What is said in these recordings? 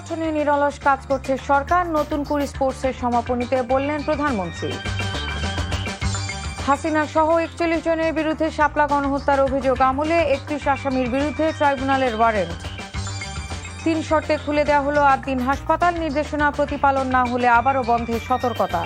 গঠনে নিরলস কাজ করছে সরকার, নতুন করে স্পোর্টসের সমাপনীতে বললেন প্রধানমন্ত্রী। হাসিনা সহ ৪১ জনের বিরুদ্ধে শাপলা গণহত্যার অভিযোগ আমলে ৩১ আসামির বিরুদ্ধে ট্রাইব্যুনালের ওয়ারেন্ট। ৩ শর্তে খুলে দেওয়া হলো ৮ দিন হাসপাতাল, নির্দেশনা প্রতিপালন না হলে আবারও বন্ধের সতর্কতা।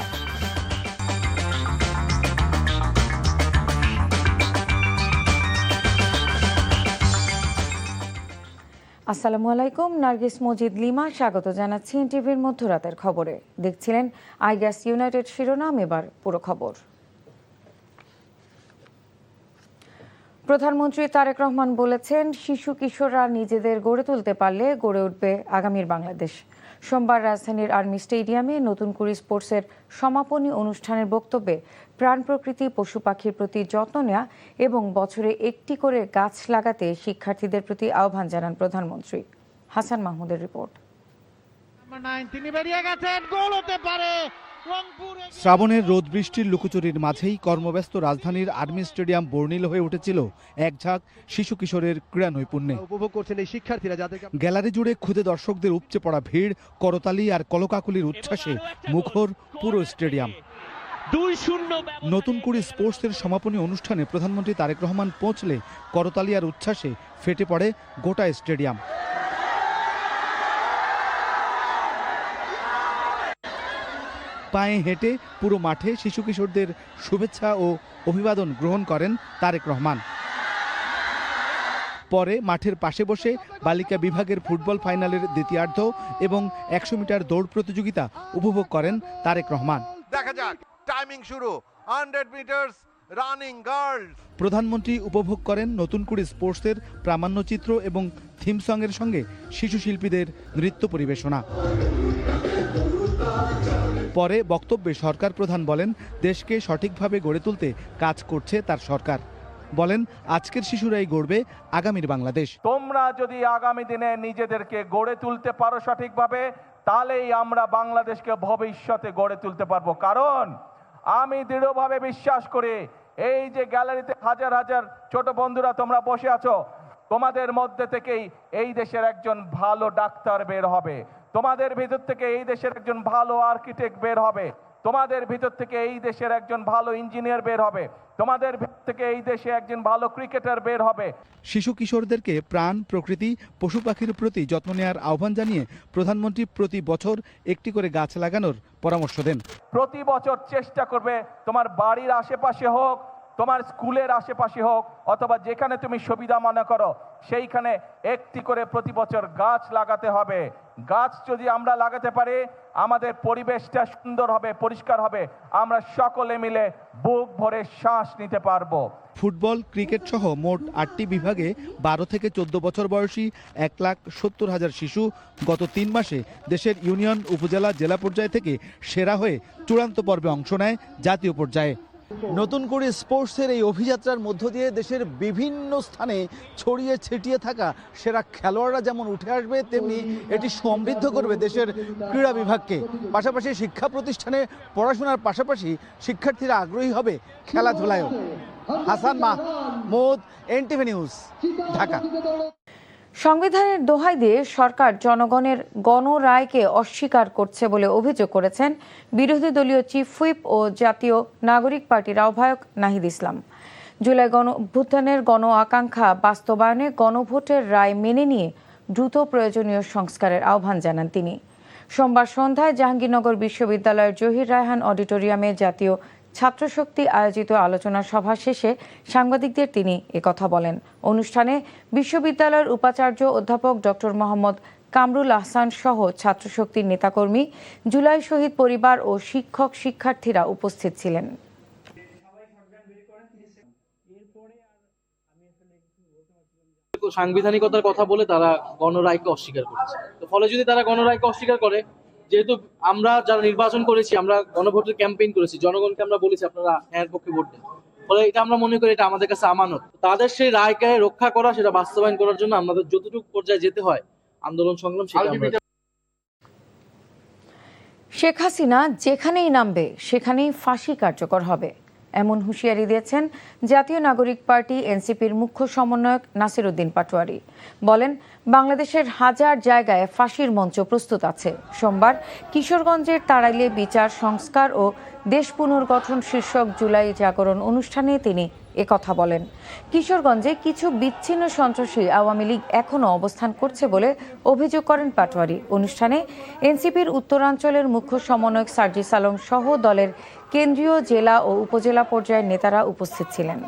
আসসালামু আলাইকুম, নার্গিস মজিদ লিমা স্বাগত জানাচ্ছি টিভির মধ্যরাতের খবরে। দেখছিলেন আই গ্যাস ইউনাইটেড শিরোনাম, এবার পুরো খবর। প্রধানমন্ত্রী তারেক রহমান বলেছেন, শিশু কিশোররা নিজেদের গড়ে তুলতে পারলে গড়ে উঠবে আগামীর বাংলাদেশ। সোমবার রাজধানীর আর্মি স্টেডিয়ামে নতুন করে স্পোর্টসের সমাপনী অনুষ্ঠানের বক্তব্যে প্রাণ প্রকৃতি, পশু পাখির প্রতি যত্ন নেওয়া এবং বছরে একটি করে গাছ লাগাতে শিক্ষার্থীদের প্রতি আহ্বান জানান প্রধানমন্ত্রী। হাসান মাহমুদের রিপোর্ট। শ্রাবণের রোদ বৃষ্টির লুকোচুরির মাঝেই কর্মব্যস্ত রাজধানীর আর্মি স্টেডিয়াম বর্ণিল হয়ে উঠেছিল এক ঝাঁক শিশু কিশোরের ক্রীড়া নৈপুণ্যে। উপভোগ করছেন এই শিক্ষার্থীরা, গ্যালারি জুড়ে ক্ষুদে দর্শকদের উপচে পড়া ভিড়, করতালি আর কলকাকুলির উচ্ছ্বাসে মুখর পুরো স্টেডিয়াম। নতুন করে স্পোর্টসের সমাপনী অনুষ্ঠানে প্রধানমন্ত্রী তারেক রহমান পৌঁছলে করতালি আর উচ্ছ্বাসে ফেটে পড়ে গোটা স্টেডিয়াম। পায়ে হেঁটে পুরো মাঠে শিশু কিশোরদের শুভেচ্ছা ও অভিবাদন গ্রহণ করেন তারেক রহমান। পরে মাঠের পাশে বসে বালিকা বিভাগের ফুটবল ফাইনালের দ্বিতীয়ার্ধ এবং ১০০ মিটার দৌড় প্রতিযোগিতা উপভোগ করেন তারেক রহমান। দেখা যাক, টাইমিং শুরু, 100 মিটারস রানিং গার্লস। প্রধানমন্ত্রী উপভোগ করেন নতুন করে স্পোর্টসের প্রামাণ্যচিত্র এবং থিম সঙ্গের সঙ্গে শিশু শিল্পীদের নৃত্য পরিবেশনা। পরে বক্তব্যে সরকার প্রধান বলেন, দেশকে সঠিকভাবে গড়ে তুলতে কাজ করছে তার সরকার। বলেন, আজকের শিশুরাই গড়বে আগামীর বাংলাদেশ। তোমরা যদি আগামী দিনে নিজেদেরকে গড়ে তুলতে পারো সঠিকভাবে, তাহলেই আমরা বাংলাদেশকে ভবিষ্যতে গড়ে তুলতে পারবো। কারণ আমি দৃঢ়ভাবে বিশ্বাস করি, এই যে গ্যালারিতে হাজার হাজার ছোট বন্ধুরা তোমরা বসে আছো, তোমাদের মধ্যে থেকেই এই দেশের একজন ভালো ডাক্তার বের হবে, তোমাদের ভিতর থেকে এই দেশের একজন ভালো আর্কিটেক্ট বের হবে, তোমাদের ভিতর থেকে এই দেশের একজন ভালো ইঞ্জিনিয়ার বের হবে, তোমাদের ভিতর থেকে এই দেশে একজন ভালো ক্রিকেটার বের হবে। শিশু কিশোরদেরকে প্রাণ প্রকৃতি, পশু পাখির প্রতি যত্ন নেওয়ার আহ্বান জানিয়ে প্রধানমন্ত্রী প্রতি বছর একটি করে গাছ লাগানোর পরামর্শ দেন। প্রতি বছর চেষ্টা করবে, তোমার বাড়ির আশেপাশে হোক, তোমার স্কুলের আশেপাশে হোক, অথবা যেখানে তুমি সুবিধা মনে করো সেইখানে একটি করে প্রতি বছর গাছ লাগাতে হবে। গাছ যদি আমরা লাগাতে পারি, আমাদের পরিবেশটা সুন্দর হবে, পরিষ্কার হবে, আমরা সকলে মিলে বুক ভরে শ্বাস নিতে পারবো। ফুটবল, ক্রিকেট সহ মোট ৮টি বিভাগে ১২ থেকে ১৪ বছর বয়সী ১,৭০,০০০ শিশু গত ৩ মাসে দেশের ইউনিয়ন, উপজেলা, জেলা পর্যায় থেকে সেরা হয়ে চূড়ান্ত পর্বে অংশ নেয় জাতীয় পর্যায়ে। নতুন করে স্পোর্টসের এই অভিযাত্রার মধ্য দিয়ে দেশের বিভিন্ন স্থানে ছড়িয়ে ছিটিয়ে থাকা সেরা খেলোয়াড়রা যেমন উঠে আসবে, তেমনি এটি সমৃদ্ধ করবে দেশের ক্রীড়া বিভাগকে। পাশাপাশি শিক্ষা প্রতিষ্ঠানে পড়াশোনার পাশাপাশি শিক্ষার্থীরা আগ্রহী হবে খেলাধুলায়ও। Hasan Mahmud, NTV news, Dhaka. সংবিধানের দোহাই দিয়ে সরকার জনগণের গণরায়কে অস্বীকার করছে বলে অভিযোগ করেছেন বিরোধী দলীয় চিফ হুইপ ও জাতীয় নাগরিক পার্টির আহ্বায়ক নাহিদ ইসলাম। জুলাই গণ অভ্যুত্থানের গণ আকাঙ্ক্ষা বাস্তবায়নে গণভোটের রায় মেনে নিয়ে দ্রুত প্রয়োজনীয় সংস্কারের আহ্বান জানান তিনি। সোমবার সন্ধ্যায় জাহাঙ্গীরনগর বিশ্ববিদ্যালয়ের জহির রায়হান অডিটোরিয়ামে জাতীয় ছাত্রশক্তি আয়োজিত আলোচনা সভা শেষে সাংবাদিকদের তিনি একথা বলেন। অনুষ্ঠানে বিশ্ববিদ্যালয়ের উপাচার্য অধ্যাপক ডক্টর মোহাম্মদ কামরুল আহসান সহ ছাত্রশক্তির নেতাকর্মী, জুলাই শহীদ পরিবার ও শিক্ষক শিক্ষার্থীরা উপস্থিত ছিলেন। সাংবিধানিকতার কথা বলে তারা গণরায়কে অস্বীকার করছে। তো ফলে যদি তারা গণরায়কে অস্বীকার করে, যেহেতু আমরা যারা নির্বাচন করেছি, আমরা গণভোটের ক্যাম্পেইন করেছি, জনগণকে আমরা বলেছি আপনারা হ্যাঁ পক্ষে ভোট দেন, ফলে এটা আমরা মনে করি এটা আমাদের কাছে আমানত। তাদের সেই রায়কে রক্ষা করা, সেটা বাস্তবায়ন করার জন্য আমাদের যতটুকু পর্যায়ে যেতে হয় আন্দোলন সংগ্রাম, সেটা শেখ হাসিনা যেখানেই নামবে সেখানেই ফাঁসি কার্যকর হবে। এমন হুঁশিয়ারি দিয়েছেন জাতীয় নাগরিক পার্টি এনসিপির মুখ্য সমন্বয়ক নাসির উদ্দিন পাটোয়ারি। বলেন, বাংলাদেশের হাজার জায়গায় ফাঁসির মঞ্চ প্রস্তুত আছে। সোমবার কিশোরগঞ্জের তাড়াইলে বিচার সংস্কার ও দেশ পুনর্গঠন শীর্ষক জুলাই জাগরণ অনুষ্ঠানে তিনি একথা বলেন। কিশোরগঞ্জে কিছু বিচ্ছিন্ন সন্ত্রাসী আওয়ামী লীগ এখনও অবস্থান করছে বলে অভিযোগ করেন পাটোয়ারি। অনুষ্ঠানে এনসিপির উত্তরাঞ্চলের মুখ্য সমন্বয়ক সার্জিস আলম সহ দলের কেন্দ্রীয়, জেলা ও উপজেলা পর্যায়ের নেতারা উপস্থিত ছিলেন।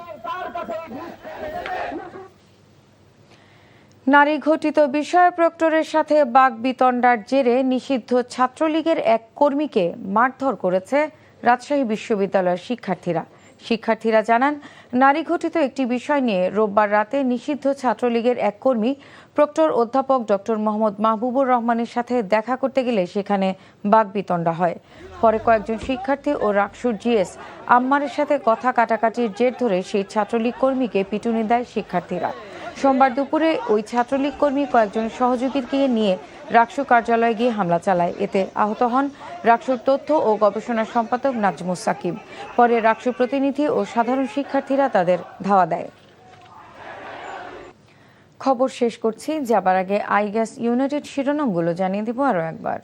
নারী ঘটিত বিষয় প্রক্টরের সাথে বাকবিতণ্ডার জেরে নিষিদ্ধ ছাত্রলীগের এক কর্মীকে মারধর করেছে রাজশাহী বিশ্ববিদ্যালয়ের শিক্ষার্থীরা জানান, নারী ঘটিত একটি বিষয় নিয়ে রোববার রাতে নিষিদ্ধ ছাত্রলীগের এক কর্মী প্রক্টর অধ্যাপক ডক্টর মোহাম্মদ মাহবুবুর রহমানের সাথে দেখা করতে গেলে সেখানে বাকবিতণ্ডা হয়। পরে কয়েকজন শিক্ষার্থী ও রাকসুর জিএস আম্মারের সাথে কথা কাটাকাটির জের ধরে সেই ছাত্রলীগ কর্মীকে পিটুনি দেয় শিক্ষার্থীরা। সোমবার দুপুরে ওই ছাত্রলীগ কর্মী কয়েকজন সহযোগীকে নিয়ে রাকসু কার্যালয়ে গিয়ে হামলা চালায়। এতে আহত হন রাকসুর তথ্য ও গবেষণা সম্পাদক নাজমুস সাকিব। পরে রাকসু প্রতিনিধি ও সাধারণ শিক্ষার্থীরা তাদের ধাওয়া দেয়। খবর শেষ করছি, যাবার আগে আইগ্যাস ইউনাইটেড শিরোনামগুলো জানিয়ে দেব আরও একবার।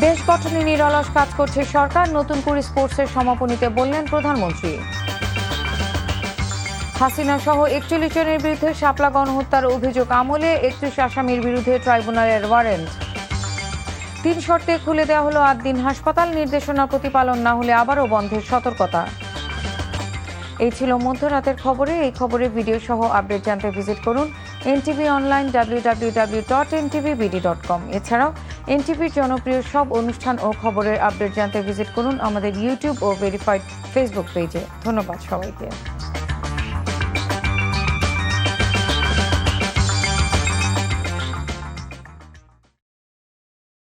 দেশ গঠনে নিরলস কাজ করছে সরকার, নতুন করে স্পোর্টসের সমাপনীতে বললেন প্রধানমন্ত্রী। হাসিনা সহ 41 জনের বিরুদ্ধে শাপলা গণহত্যার অভিযোগ আমলে 31 আসামির বিরুদ্ধে ট্রাইব্যুনালের ওয়ারেন্ট। 3 শর্তে খুলে দেওয়া হলো 8 দিন হাসপাতাল, নির্দেশনা প্রতিপালন না হলে আবারও বন্ধের সতর্কতা। এই ছিল মধ্যরাতের খবরে। এই খবরের ভিডিও সহ আপডেট জানতে ভিজিট করুন এনটিভি অনলাইন www.ntvbd.com। এছাড়াও এনটিভির জনপ্রিয় সব অনুষ্ঠান ও খবরের আপডেট জানতে ভিজিট করুন আমাদের ইউটিউব ও ভেরিফাইড ফেসবুক পেজে। ধন্যবাদ সবাইকে।